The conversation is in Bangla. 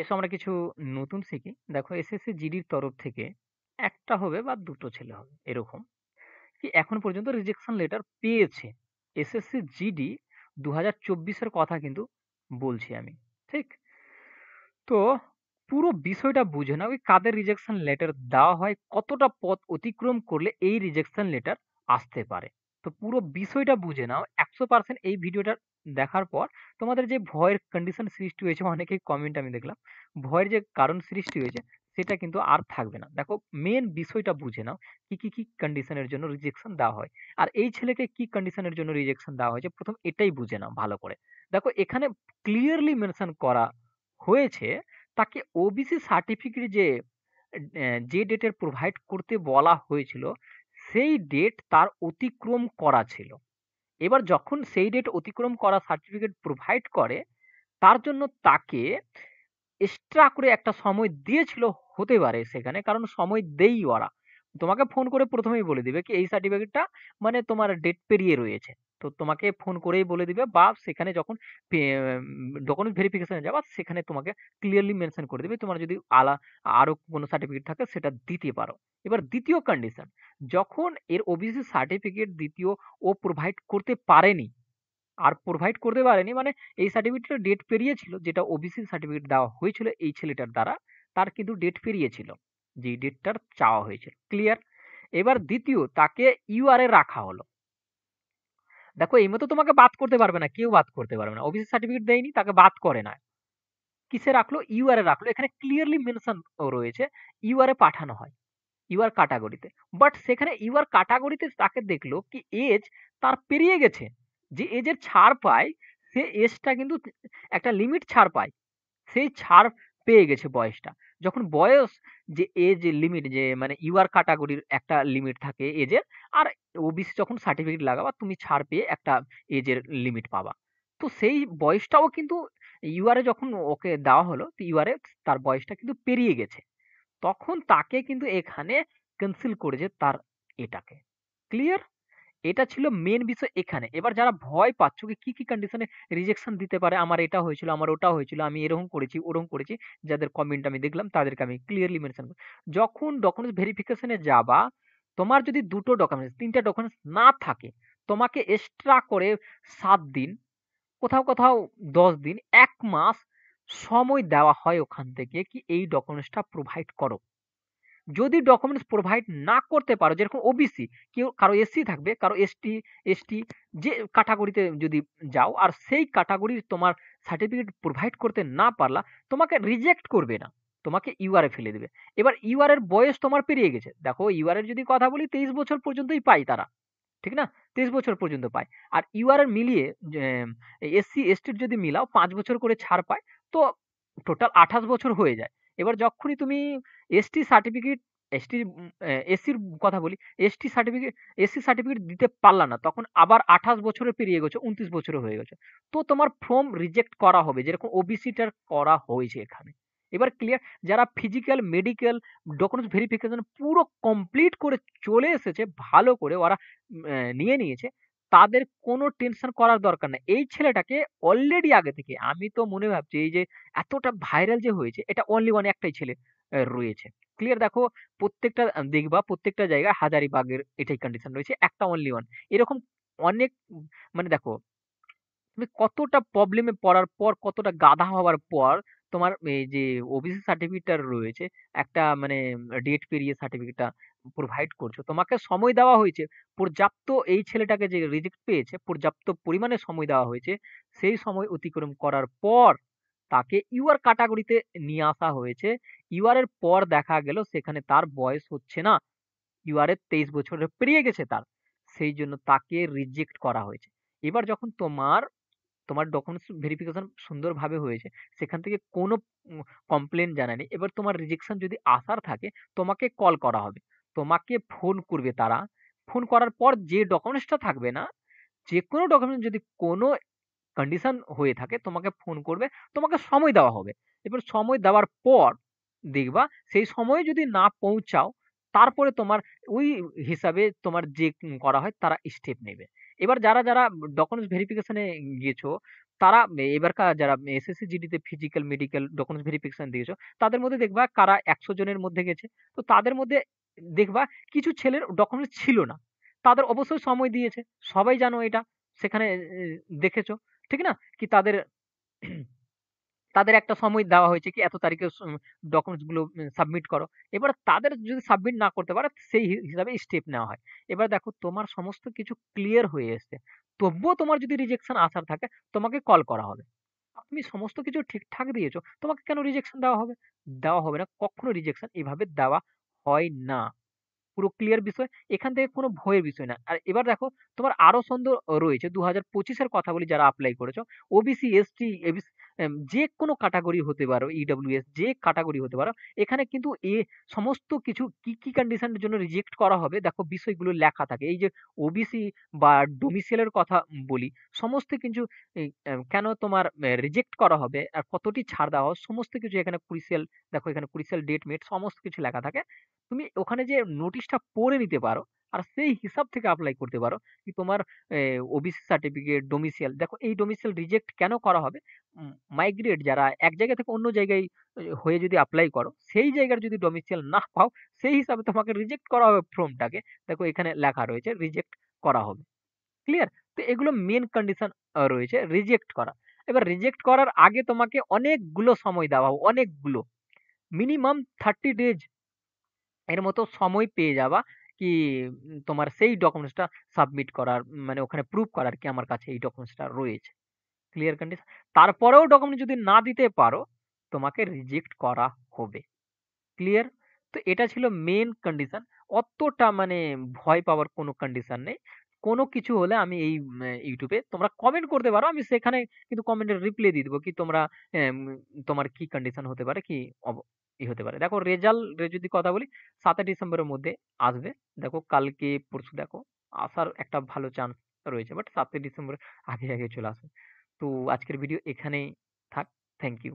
এসো আমরা কিছু নতুন শিখি। দেখো এসএসসি জিডির তরফ থেকে একটা হবে বা দুটো ছেলে হবে এরকম কি এখন পর্যন্ত রিজেকশন লেটার পেয়েছে। এসএসসি জিডি 2024-এর কথা কিন্তু বলছি আমি, ঠিক? তো পুরো বিষয়টা বুঝে নাও, ওই কাদের রিজেকশন লেটার দেওয়া হয়, কতটা পথ অতিক্রম করলে এই রিজেকশন লেটার আসতে পারে। তো পুরো বিষয়টা বুঝে নাও 100%। এই ভিডিওটা দেখার পর তোমাদের যে ভয়ের কন্ডিশন সৃষ্টি হয়েছে, অনেকেই কমেন্ট আমি দেখলাম, ভয়ের যে কারণ সৃষ্টি হয়েছে সেটা কিন্তু আর থাকবে না। দেখো মেন বিষয়টা বুঝে নাও, কি কন্ডিশনের জন্য রিজেকশন দেওয়া হয়, আর এই ছেলেকে কি কন্ডিশনের জন্য রিজেকশন দেওয়া হয়েছে প্রথম এটাই বুঝে নাও ভালো করে। দেখো এখানে ক্লিয়ারলি মেনশন করা হয়েছে তাকে ওবিসি সার্টিফিকেট যে ডেটের প্রোভাইড করতে বলা হয়েছিল সেই ডেট তার অতিক্রম করা ছিল। এবার যখন সেই ডেট অতিক্রম করা সার্টিফিকেট প্রোভাইড করে, তার জন্য তাকে এক্সট্রা করে একটা সময় দিয়েছিল, হতে পারে সেখানে, কারণ সময় দেই ওরা। তোমাকে ফোন করে প্রথমেই বলে দিবে কি এই সার্টিফিকেটটা মানে তোমার ডেট পেরিয়ে রয়েছে। তো তোমাকে ফোন করেই বলে দিবে, বা সেখানে যখন ডকুমেন্ট ভেরিফিকেশনে যাবা সেখানে তোমাকে ক্লিয়ারলি মেনশন করে দিবে, তোমার যদি আরো কোনো সার্টিফিকেট থাকে সেটা দিতে পারো। এবার দ্বিতীয় কন্ডিশন, যখন এর ওবিসি সার্টিফিকেট দ্বিতীয় ও প্রোভাইড করতে পারেনি, আর প্রোভাইড করতে পারেনি মানে এই সার্টিফিকেটের ডেট পেরিয়েছিল, যেটা ওবিসি সার্টিফিকেট দেওয়া হয়েছিল এই ছেলেটার দ্বারা, তার কিন্তু ডেট পেরিয়েছিল যে ডেটটার চাওয়া হয়েছিল। ক্লিয়ার? এবার দ্বিতীয়, তাকে ইউআরএ রাখা হলো। দেখো এই মতো তোমাকে বাদ করতে পারবে না, কেউ বাদ করতে পারবে না। ওবিসি সার্টিফিকেট দেয়নি, তাকে বাদ করে না, কিসে রাখলো? ইউআরএ রাখলো। এখানে ক্লিয়ারলি মেনশন রয়েছে ইউআরএ পাঠানো হয় ইউআর ক্যাটাগরিতে। বাট সেখানে ইউআর ক্যাটাগরিতে তাকে দেখলো কি এজ তার পেরিয়ে গেছে। যে এজের ছাড় পায়, সে এজটা কিন্তু একটা লিমিট ছাড় পায়, সেই ছাড় পেয়ে গেছে বয়সটা। যখন বয়স, যে এজ লিমিট, যে মানে ইউআর ক্যাটাগরির একটা লিমিট থাকে এজের, আর ওবিসি যখন সার্টিফিকেট লাগাবা তুমি ছাড় পেয়ে একটা এজের লিমিট পাবা। তো সেই বয়সটাও কিন্তু ইউআরএ যখন ওকে দেওয়া হলো, তো ইউআরএ তার বয়সটা কিন্তু পেরিয়ে গেছে, তখন তাকে কিন্তু এখানে ক্যান্সেল করেছে তার এটাকে। ক্লিয়ার? এটা ছিল মেন বিষয় এখানে। এবার যারা ভয় পাচ্ছ কি কন্ডিশনে রিজেকশন দিতে পারে, আমার এটা হয়েছিল, আমার ওটা হয়েছিল, আমি এরকম করেছি ওরকম করেছি, যাদের কমেন্ট আমি দেখলাম তাদেরকে আমি ক্লিয়ারলি মেনশন করি। যখন ডকুমেন্টস ভেরিফিকেশনে যাবা, তোমার যদি দুটো ডকুমেন্টস তিনটা ডকুমেন্টস না থাকে, তোমাকে এক্সট্রা করে 7 দিন, কোথাও কোথাও 10 দিন, 1 মাস সময় দেওয়া হয় ওখান থেকে কি এই ডকুমেন্টসটা প্রোভাইড করো। যদি ডকুমেন্টস প্রোভাইড না করতে পারো, যেরকম ওবিসি, কেউ কারো এসসি থাকবে, কারো এসটি, এসটি, যে ক্যাটাগরিতে যদি যাও আর সেই ক্যাটাগরির তোমার সার্টিফিকেট প্রোভাইড করতে না পারলা, তোমাকে রিজেক্ট করবে না, তোমাকে ইউআরএ ফেলে দেবে। এবার ইউআর এর বয়স তোমার পেরিয়ে গেছে, দেখো ইউআর এর যদি কথা বলি 23 বছর পর্যন্তই পাই তারা, ঠিক না? 23 বছর পর্যন্ত পায়। আর ইউআর এর মিলিয়ে এসসি এসটির যদি মিলাও 5 বছর করে ছাড় পায়, তো টোটাল 28 বছর হয়ে যায়। এবার যখনই তুমি এসটি সার্টিফিকেট, এসটি এসসির কথা বলি, এসটি সার্টিফিকেট, এসসি সার্টিফিকেট দিতে পারলা না, তখন আবার 28 বছরে পেরিয়ে গেছে, 29 বছরে হয়ে গেছে, তো তোমার ফর্ম রিজেক্ট করা হবে, যেরকম ওবিসিটার করা হয়েছে এখানে। এবার ক্লিয়ার? যারা ফিজিক্যাল মেডিকেল ডকুমেন্টস ভেরিফিকেশন পুরো কমপ্লিট করে চলে এসেছে, ভালো করে ওরা নিয়ে নিয়েছে, তাদের কোনো টেনশন করার দরকার নাই। এই ছেলেটাকে অলরেডি আগে থেকে, আমি তো মনে ভাবছি এই যে এতটা ভাইরাল যে হয়েছে, এটা অনলি ওয়ান একটাই ছেলে রয়েছে। ক্লিয়ার? দেখো প্রত্যেকটা দেখবা প্রত্যেকটা জায়গায় হাজারিবাগের এটাই কন্ডিশন রয়েছে, একটা অনলি ওয়ান। এরকম অনেক মানে দেখো তুমি কতটা প্রবলেমে পড়ার পর, কতটা গাধা হওয়ার পর তোমার এই যে ওবিসি সার্টিফিকেটটা রয়েছে, একটা মানে ডেট পেরিয়ে সার্টিফিকেটটা প্রোভাইড করছো, তোমাকে সময় দেওয়া হয়েছে পর্যাপ্ত। এই ছেলেটাকে যে রিজেক্ট পেয়েছে, পর্যাপ্ত পরিমাণে সময় দেওয়া হয়েছে, সেই সময় অতিক্রম করার পর তাকে ইউআর ক্যাটাগরিতে নিয়ে আসা হয়েছে। ইউআর এর পর দেখা গেল সেখানে তার বয়স হচ্ছে না, ইউআর এর 23 বছরের পেরিয়ে গেছে তার, সেই জন্য তাকে রিজেক্ট করা হয়েছে। এবার যখন তোমার তোমার ডকুমেন্টস ভেরিফিকেশন সুন্দরভাবে হয়েছে, সেখান থেকে কোনো কমপ্লেন জানায়নি, এবার তোমার রিজেকশন যদি আসার থাকে, তোমাকে কল করা হবে, তোমাকে ফোন করবে তারা। ফোন করার পর যে ডকুমেন্টসটা থাকবে না, যে কোনো ডকুমেন্ট যদি কোনো কন্ডিশন হয়ে থাকে, তোমাকে ফোন করবে, তোমাকে সময় দেওয়া হবে। এবার সময় দেওয়ার পর দেখবা সেই সময়ে যদি না পৌঁছাও, তারপরে তোমার ওই হিসাবে তোমার যে করা হয় তারা স্টেপ নেবে। এবার যারা ডকুমেন্টস ভেরিফিকেশনে গিয়েছো, তারা এবারকার যারা এসএসসি জিডিতে ফিজিক্যাল মেডিকেল ডকুমেন্টস ভেরিফিকেশন দিয়েছো, তাদের মধ্যে দেখবা কারা 100 জনের মধ্যে গেছে। তো তাদের মধ্যে দেখবা কিছু ছেলের ডকুমেন্টস ছিল না, তাদের অবশ্যই সময় দিয়েছে। সবাই জানো এটা, সেখানে দেখেছো, ঠিক না? কি তাদের তাদের একটা সময় দেওয়া হয়েছে কি এত তারিখে ডকুমেন্টস গুলো সাবমিট করো। এবার তাদের যদি সাবমিট না করতে পারে সেই হিসাবে স্টেপ নেওয়া হয়। এবার দেখো তোমার সমস্ত কিছু ক্লিয়ার হয়ে এসছে, তবুও তোমার যদি রিজেকশন আসার থাকে তোমাকে কল করা হবে। তুমি সমস্ত কিছু ঠিকঠাক দিয়েছো, তোমাকে কেন রিজেকশন দেওয়া হবে? দেওয়া হবে না, কখনো রিজেকশন এভাবে দেওয়া হয় না। পুরো ক্লিয়ার বিষয়। এখান থেকে কোনো ভয়ের বিষয় না। আর এবার দেখো তোমার আরো সন্দেহ রয়েছে 2025 এর কথা বলি, যারা এপ্লাই করেছো ওবিসি, এসটি, এবিসি, যে কোনো ক্যাটাগরি হতে পারো, ইডব্লিউএস যে ক্যাটাগরি হতে পারো। এখানে কিন্তু সমস্ত কিছু কি কি কন্ডিশনের জন্য রিজেক্ট করা হবে দেখো বিষয়গুলো লেখা থাকে। এই যে ওবিসি বা ডোমিসিলের কথা বলি, সমস্ত কিছু কেন তোমার রিজেক্ট করা হবে আর কতটি ছাড় দেওয়া হবে, সমস্ত কিছু এখানে ক্রুশিয়াল, দেখো এখানে ক্রুশিয়াল ডেট মেট সমস্ত কিছু লেখা থাকে। তুমি ওখানে যে নোটিশটা পড়ে নিতে পারো আর সেই হিসাব থেকে অ্যাপ্লাই করতে পারো কি তোমার ওবিসি সার্টিফিকেট, ডোমিসিয়াল, দেখো এই ডোমিসিয়াল রিজেক্ট কেন করা হবে। মাইগ্রেট যারা এক জায়গা থেকে অন্য জায়গায় হয়ে যদি অ্যাপ্লাই করো, সেই জায়গার যদি ডোমিসিয়াল না পাও, সেই হিসাবে তোমাকে রিজেক্ট করা হবে ফর্মটাকে। দেখো এখানে লেখা রয়েছে রিজেক্ট করা হবে। ক্লিয়ার? তো এগুলো মেন কন্ডিশন রয়েছে রিজেক্ট করা। এবার রিজেক্ট করার আগে তোমাকে অনেকগুলো সময় দেওয়া হবে, অনেকগুলো, মিনিমাম 30 ডেজ এর মতো সময় পেয়ে যাবা কি তোমার সেই ডকুমেন্টসটা সাবমিট করার, মানে ওখানে প্রুভ করার কি আমার কাছে এই ডকুমেন্টসটা রয়েছে। Clear condition? তারপরেও ডকুমেন্ট যদি না দিতে পারো, তোমাকে রিজেক্ট করা হবে। ক্লিয়ার? তো এটা ছিল মেন কন্ডিশন। অতটা মানে ভয় পাওয়ার কোনো কন্ডিশন নেই। কোনো কিছু হলে আমি এই ইউটিউবে তোমরা কমেন্ট করতে পারো, আমি সেখানে কিন্তু কমেন্টের রিপ্লাই দিয়ে দিবো কি তোমরা এম, তোমার কি কন্ডিশন হতে পারে, কি হতে পারে। দেখো রেজাল্ট যদি কথা বলি, 7 ডিসেম্বরের মধ্যে আসবে। দেখো কালকে পরশু দেখো আসার একটা ভালো চান্স রয়েছে, বাট 7 ডিসেম্বর আগে আগে চলে আসবে। তো আজকের ভিডিও এখানেই থাক। Thank you.